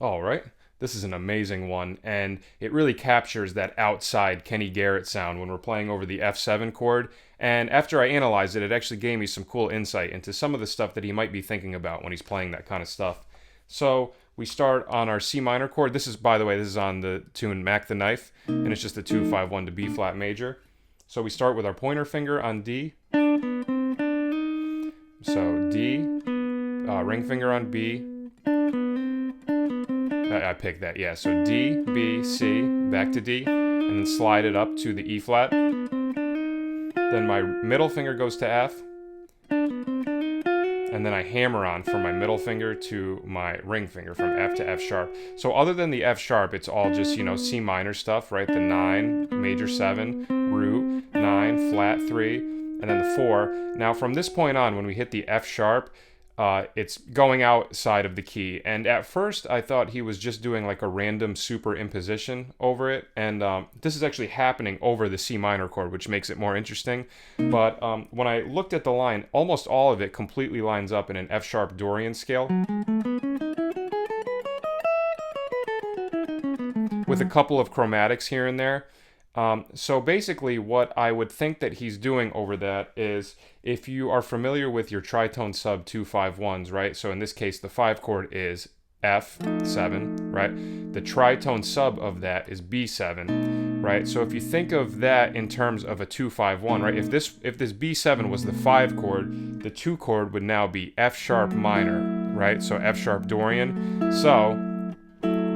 All right. This is an amazing one, and it really captures that outside Kenny Garrett sound when we're playing over the F7 chord. And after I analyzed it, it actually gave me some cool insight into some of the stuff that he might be thinking about when he's playing that kind of stuff. So we start on our C minor chord. This is, by the way, this is on the tune Mac the Knife, and it's just a 2-5-1 to B flat major. So we start with our pointer finger on D. So D, ring finger on B. I picked that, yeah. So D, B, C, back to D, and then slide it up to the E flat. Then my middle finger goes to F, and then I hammer on from my middle finger to my ring finger from F to F sharp. So other than the F sharp, it's all just, C minor stuff, right? The 9, major 7, root, 9, flat 3, and then the 4. Now from this point on, when we hit the F sharp, it's going outside of the key. And at first, I thought he was just doing like a random superimposition over it. And this is actually happening over the C minor chord, which makes it more interesting. But when I looked at the line, almost all of it completely lines up in an F sharp Dorian scale, with a couple of chromatics here and there. So basically what I would think that he's doing over that is, if you are familiar with your tritone sub 2-5-1s, right? So in this case, the 5 chord is F7, right? The tritone sub of that is B7, right? So if you think of that in terms of a 2-5-1, right? If this B7 was the 5 chord, the 2 chord would now be F sharp minor, right? So F sharp Dorian. So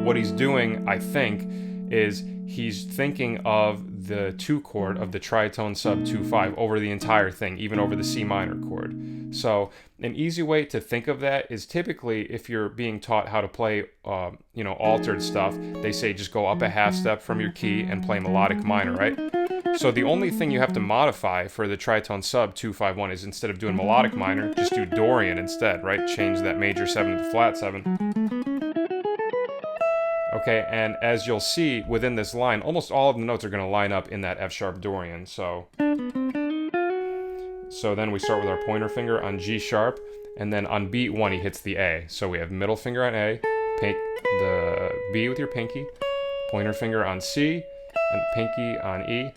what he's doing, I think, is he's thinking of the 2 chord of the tritone sub 2-5 over the entire thing, even over the C minor chord. So an easy way to think of that is, typically if you're being taught how to play altered stuff, they say just go up a half step from your key and play melodic minor, right? So the only thing you have to modify for the tritone sub 2-5-1 is, instead of doing melodic minor, just do Dorian instead, right? Change that major 7 to the flat 7. Okay, and as you'll see within this line, almost all of the notes are going to line up in that F sharp Dorian. So then we start with our pointer finger on G sharp, and then on beat 1 he hits the A. So we have middle finger on A, the B with your pinky, pointer finger on C, and pinky on E.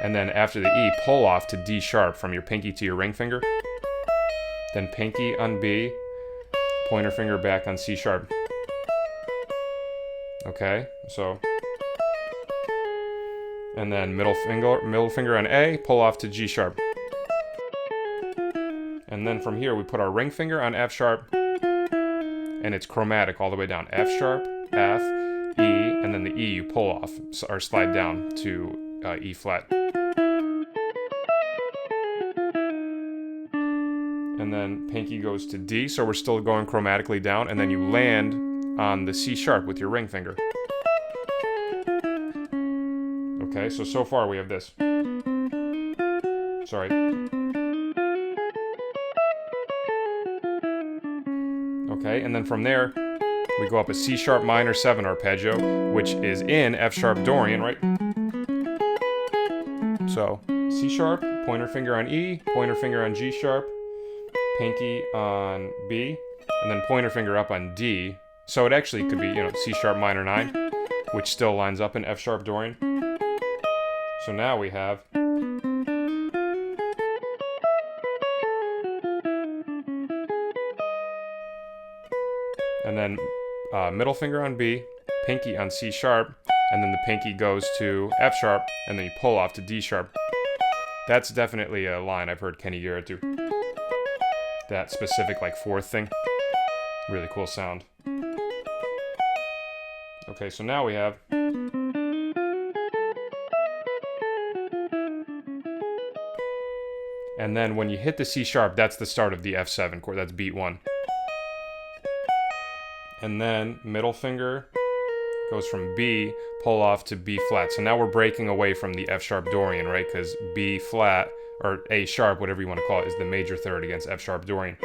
And then after the E, pull off to D sharp from your pinky to your ring finger. Then pinky on B, pointer finger back on C sharp. Okay, so, and then middle finger on A, pull off to G sharp. And then from here we put our ring finger on F sharp, and it's chromatic all the way down. F sharp, F, E, and then the E you pull off, or slide down to E flat. And then pinky goes to D, so we're still going chromatically down, and then you land on the C sharp with your ring finger. Okay, so far we have this. Sorry. Okay, and then from there, we go up a C sharp minor 7 arpeggio, which is in F sharp Dorian, right? So, C sharp, pointer finger on E, pointer finger on G sharp, pinky on B, and then pointer finger up on D. So it actually could be, C sharp minor 9, which still lines up in F sharp Dorian. So now we have, and then middle finger on B, pinky on C sharp, and then the pinky goes to F sharp, and then you pull off to D sharp. That's definitely a line I've heard Kenny Garrett do. That specific fourth thing. Really cool sound. Okay, so now we have, and then when you hit the C sharp, that's the start of the F7 chord. That's beat 1. And then middle finger goes from B, pull off to B flat. So now we're breaking away from the F sharp Dorian, right? Because B flat, or A sharp, whatever you want to call it, is the major third against F sharp Dorian.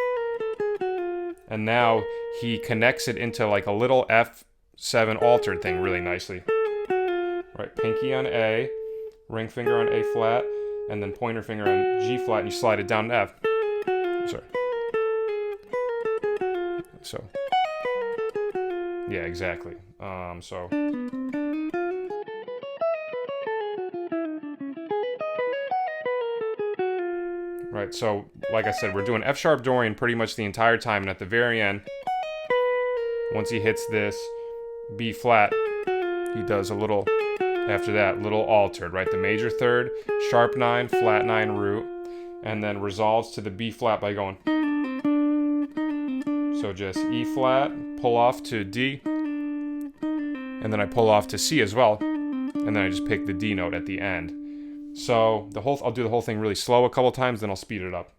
And now he connects it into a little F7 altered thing really nicely. Right, pinky on A, ring finger on A flat, and then pointer finger on G flat, and you slide it down to F. Sorry. So. Yeah, exactly. So right. So like I said, we're doing F sharp Dorian pretty much the entire time, and at the very end, once he hits this B flat, he does a little. After that, little altered, right? The major third, sharp 9, flat 9 root, and then resolves to the B flat by going. So just E flat, pull off to D, and then I pull off to C as well, and then I just pick the D note at the end. So I'll do the whole thing really slow a couple times, then I'll speed it up.